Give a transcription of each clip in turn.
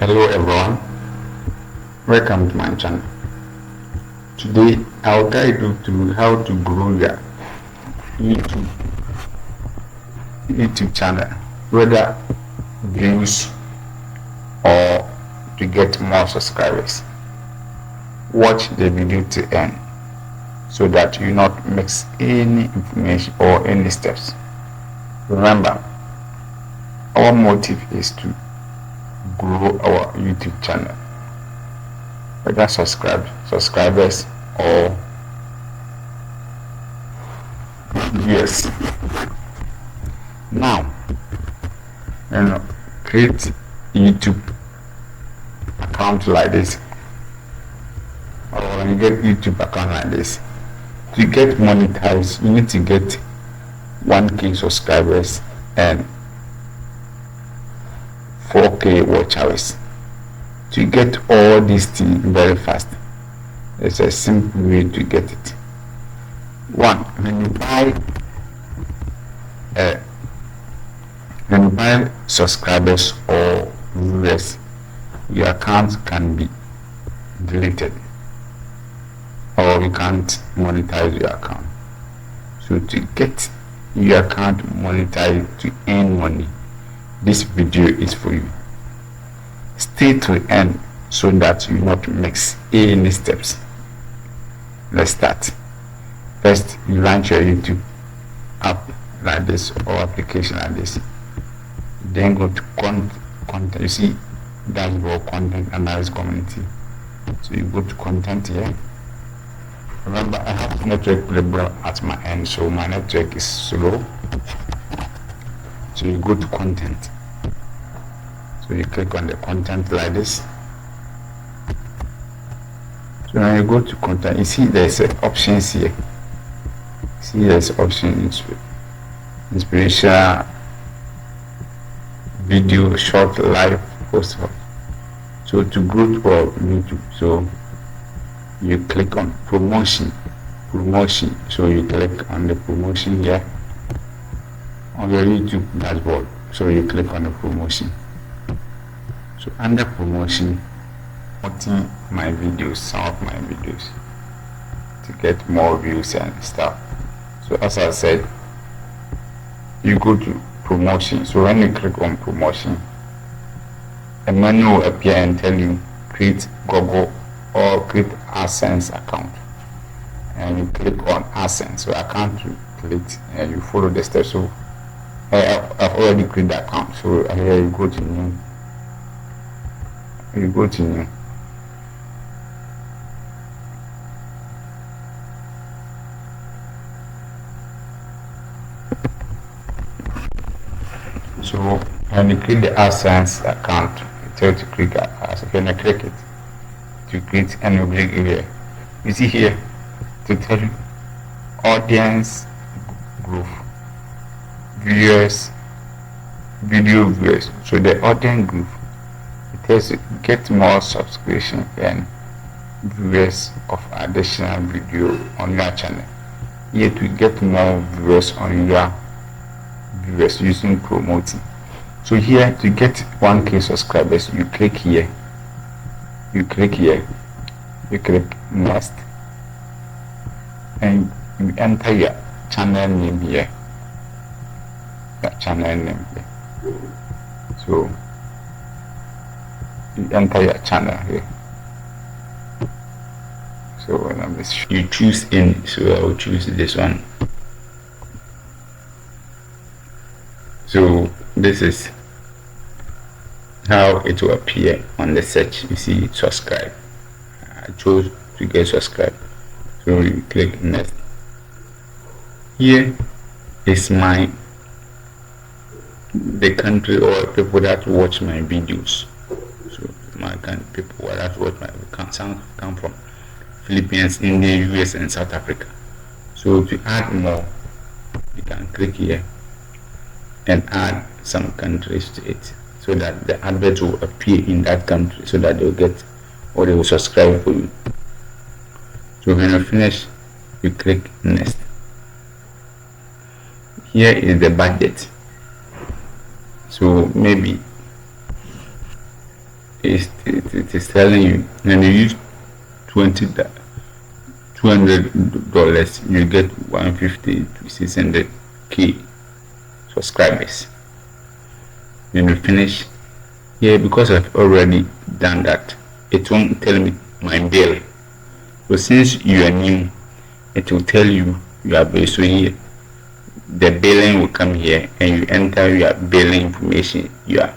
Hello everyone, welcome to my channel. Today I'll guide you through how to grow your YouTube channel, whether views or to get more subscribers. Watch the video to end so that you not miss any information or any steps. Remember, our motive is to grow our YouTube channel, whether subscribers or viewers. Now, create YouTube account like this, or when you get YouTube account like this, to get monetized you need to get 1K subscribers and 4K watch hours. To get all these things very fast, there's a simple way to get it. One, when you buy subscribers or viewers, your account can be deleted or you can't monetize your account. So to get your account monetized, to earn money, this video is for you. Stay to the end so that you not mix any steps. Let's start. First, you launch your YouTube app like this or application like this. Then go to content. You see dashboard, content analysis, community. So you go to content here. Remember, I have network problem at my end, so my network is slow. So you go to content. So you click on the content like this. So when you go to content, you see there's options here. See there's options: inspiration, video, short, live, post. So to go to our YouTube, so you click on promotion. So you click on the promotion here on your YouTube dashboard. So you click on the promotion. So under promotion, promoting my videos, some of my videos, to get more views and stuff. So as I said, you go to promotion. So when you click on promotion, a menu will appear and tell you create Google or create AdSense account, and you click on AdSense. So account you click and you follow the steps. So I've already created the account. So here you go to new. So when you create the AdSense account, it tells you to click AdSense. When you click it to create, and you click here, you see here to tell you audience group, viewers, video viewers. So the audience group, it tells you get more subscription and viewers of additional video on your channel. Here to get more viewers on your viewers using promoting. So here to get 1K subscribers, you click here, you click next, and you enter your channel name here, so you enter your channel here. So you choose any, so I will choose this one. So this is how it will appear on the search. You see subscribe. I chose to get subscribed, so you click next. Here is the country or people that watch my videos. So my people that watch my come from Philippines, India, US and South Africa. So to add more, you can click here and add some countries to it, so that the advert will appear in that country, so that they will get or they will subscribe for you. So when you finish, you click next. Here is the budget. So maybe it is telling you when you use $200, you get 150 to 600k subscribers. When you finish here, because I've already done that, it won't tell me my bill. So since you are new, it will tell you are bill. So here the billing will come here, and you enter your billing information, your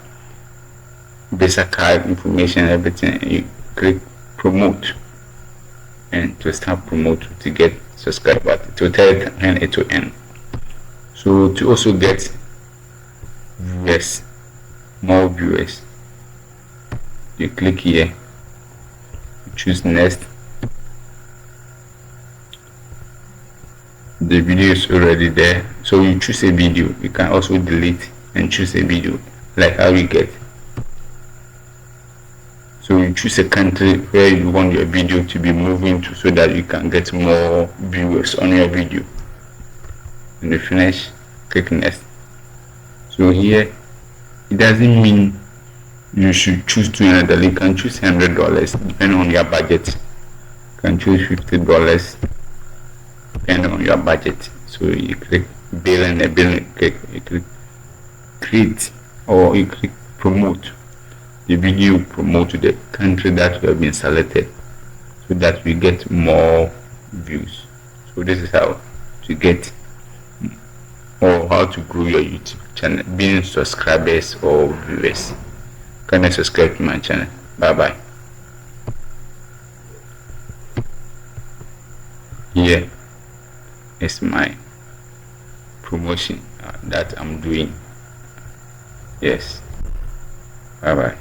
Visa card information, everything, and you click promote, and to start promote to get subscribers. It will tell you when it will end. So to also get viewers, more viewers, you click here, you choose next. The video is already there, so you choose a video. You can also delete and choose a video, like how you get. So you choose a country where you want your video to be moving to, so that you can get more viewers on your video. When you finish, click next. So here it doesn't mean you should choose $200. You can choose $100 depending on your budget. You can choose $50 depending on your budget. So you click bill, and the bill you click create, or you click promote. The video promote to the country that you have been selected, so that we get more views. So this is how to get, or how to grow your YouTube channel, being subscribers or viewers. Can you subscribe to my channel? Bye bye. Here is my promotion that I'm doing. Yes. Bye bye.